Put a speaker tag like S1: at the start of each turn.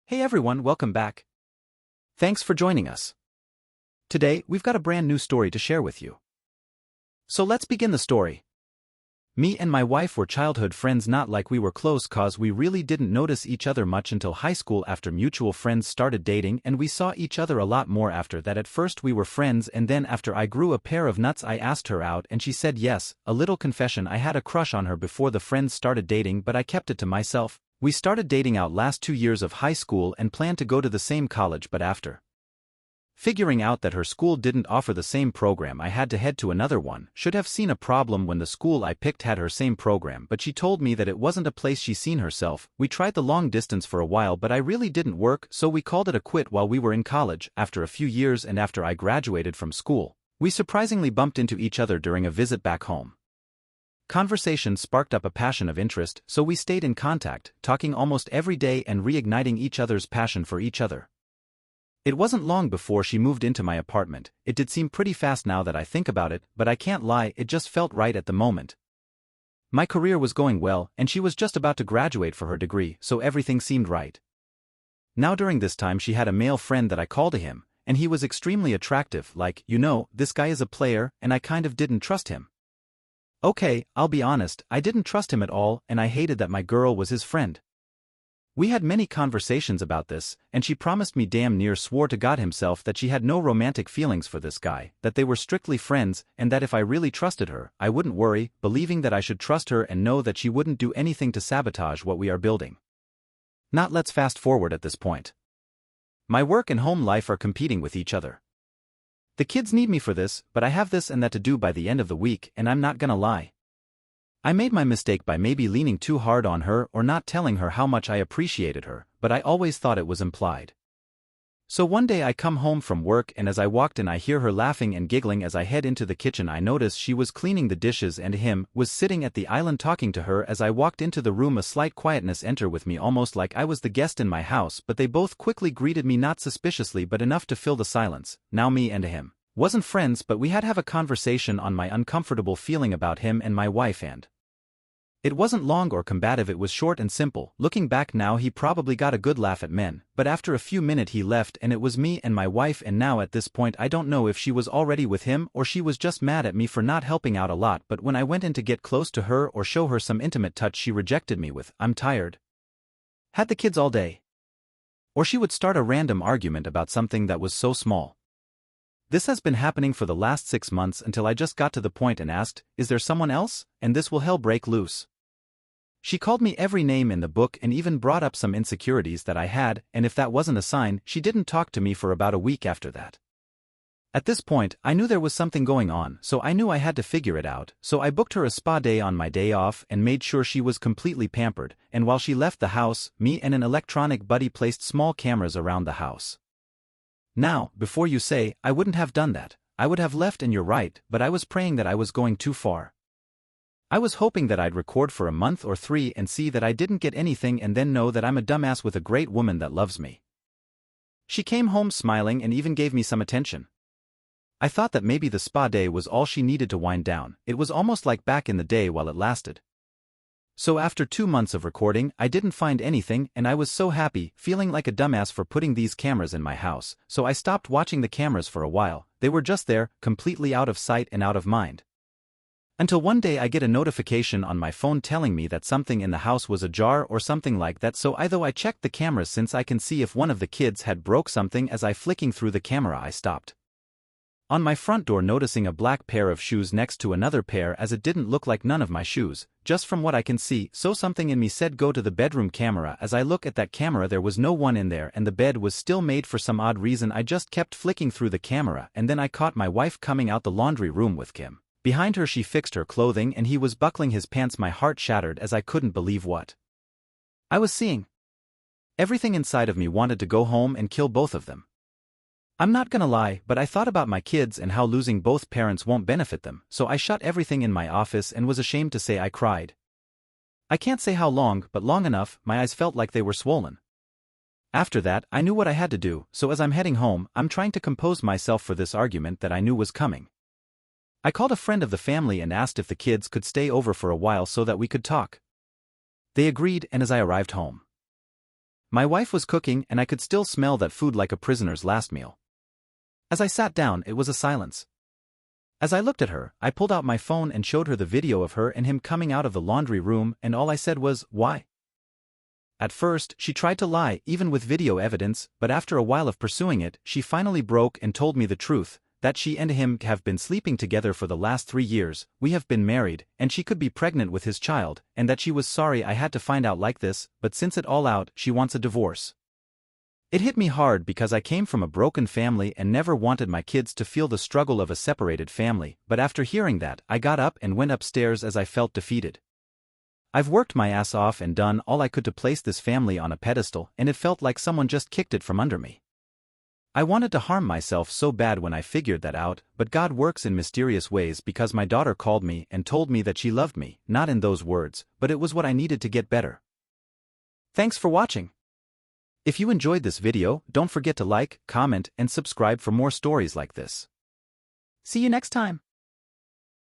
S1: Hey everyone, welcome back. Thanks for joining us. Today, we've got a brand new story to share with you. So let's begin the story. Me and my wife were childhood friends, not like we were close cause we really didn't notice each other much until high school after mutual friends started dating, and we saw each other a lot more after that. At first we were friends, and then after I grew a pair of nuts I asked her out and she said yes. A little confession: I had a crush on her before the friends started dating, but I kept it to myself. We started dating out last 2 years of high school and planned to go to the same college, but after figuring out that her school didn't offer the same program, I had to head to another one. Should have seen a problem when the school I picked had her same program, but she told me that it wasn't a place she seen herself. We tried the long distance for a while, but I really didn't work, so we called it a quit while we were in college. After a few years and after I graduated from school, we surprisingly bumped into each other during a visit back home. Conversation sparked up a passion of interest, so we stayed in contact, talking almost every day and reigniting each other's passion for each other. It wasn't long before she moved into my apartment. It did seem pretty fast now that I think about it, but I can't lie, it just felt right at the moment. My career was going well, and she was just about to graduate for her degree, so everything seemed right. Now during this time she had a male friend that I called to him, and he was extremely attractive. Like, this guy is a player, and I kind of didn't trust him. Okay, I'll be honest, I didn't trust him at all, and I hated that my girl was his friend. We had many conversations about this, and she promised me, damn near swore to God himself, that she had no romantic feelings for this guy, that they were strictly friends, and that if I really trusted her, I wouldn't worry, believing that I should trust her and know that she wouldn't do anything to sabotage what we are building. Let's fast forward at this point. My work and home life are competing with each other. The kids need me for this, but I have this and that to do by the end of the week, and I'm not gonna lie. I made my mistake by maybe leaning too hard on her or not telling her how much I appreciated her, but I always thought it was implied. So one day I come home from work, and as I walked in I hear her laughing and giggling. As I head into the kitchen I notice she was cleaning the dishes and him was sitting at the island talking to her. As I walked into the room a slight quietness entered with me, almost like I was the guest in my house, but they both quickly greeted me, not suspiciously but enough to fill the silence. Now me and him wasn't friends, but we had to have a conversation on my uncomfortable feeling about him and my wife, and it wasn't long or combative, it was short and simple. Looking back now, he probably got a good laugh at men, but after a few minutes he left and it was me and my wife, and now at this point I don't know if she was already with him or she was just mad at me for not helping out a lot, but when I went in to get close to her or show her some intimate touch, she rejected me with, "I'm tired. Had the kids all day." Or she would start a random argument about something that was so small. This has been happening for the last 6 months until I just got to the point and asked, "Is there someone else?" And this will hell break loose. She called me every name in the book and even brought up some insecurities that I had, and if that wasn't a sign, she didn't talk to me for about a week after that. At this point, I knew there was something going on, so I knew I had to figure it out, so I booked her a spa day on my day off and made sure she was completely pampered, and while she left the house, me and an electronic buddy placed small cameras around the house. Now, before you say, I wouldn't have done that, I would have left, and you're right, but I was praying that I was going too far. I was hoping that I'd record for a month or 3 and see that I didn't get anything and then know that I'm a dumbass with a great woman that loves me. She came home smiling and even gave me some attention. I thought that maybe the spa day was all she needed to wind down. It was almost like back in the day while it lasted. So after 2 months of recording, I didn't find anything, and I was so happy, feeling like a dumbass for putting these cameras in my house, so I stopped watching the cameras for a while. They were just there, completely out of sight and out of mind. Until one day I get a notification on my phone telling me that something in the house was ajar or something like that, so although I checked the cameras since I can see if one of the kids had broke something, as I flicking through the camera I stopped on my front door noticing a black pair of shoes next to another pair, as it didn't look like none of my shoes, just from what I can see, so something in me said go to the bedroom camera. As I look at that camera there was no one in there and the bed was still made. For some odd reason I just kept flicking through the camera, and then I caught my wife coming out the laundry room with Kim. Behind her she fixed her clothing and he was buckling his pants. My heart shattered as I couldn't believe what I was seeing. Everything inside of me wanted to go home and kill both of them. I'm not gonna lie, but I thought about my kids and how losing both parents won't benefit them, so I shut everything in my office and was ashamed to say I cried. I can't say how long, but long enough. My eyes felt like they were swollen. After that, I knew what I had to do, so as I'm heading home, I'm trying to compose myself for this argument that I knew was coming. I called a friend of the family and asked if the kids could stay over for a while so that we could talk. They agreed, and as I arrived home, My wife was cooking and I could still smell that food like a prisoner's last meal. As I sat down, it was a silence. As I looked at her, I pulled out my phone and showed her the video of her and him coming out of the laundry room, and all I said was, "Why?" At first, she tried to lie, even with video evidence, but after a while of pursuing it, she finally broke and told me the truth, that she and him have been sleeping together for the last 3 years, we have been married, and she could be pregnant with his child, and that she was sorry I had to find out like this, but since it all out, she wants a divorce. It hit me hard because I came from a broken family and never wanted my kids to feel the struggle of a separated family, but after hearing that, I got up and went upstairs as I felt defeated. I've worked my ass off and done all I could to place this family on a pedestal, and it felt like someone just kicked it from under me. I wanted to harm myself so bad when I figured that out, but God works in mysterious ways because my daughter called me and told me that she loved me, not in those words, but it was what I needed to get better. Thanks for watching. If you enjoyed this video, don't forget to like, comment, and subscribe for more stories like this. See you next time.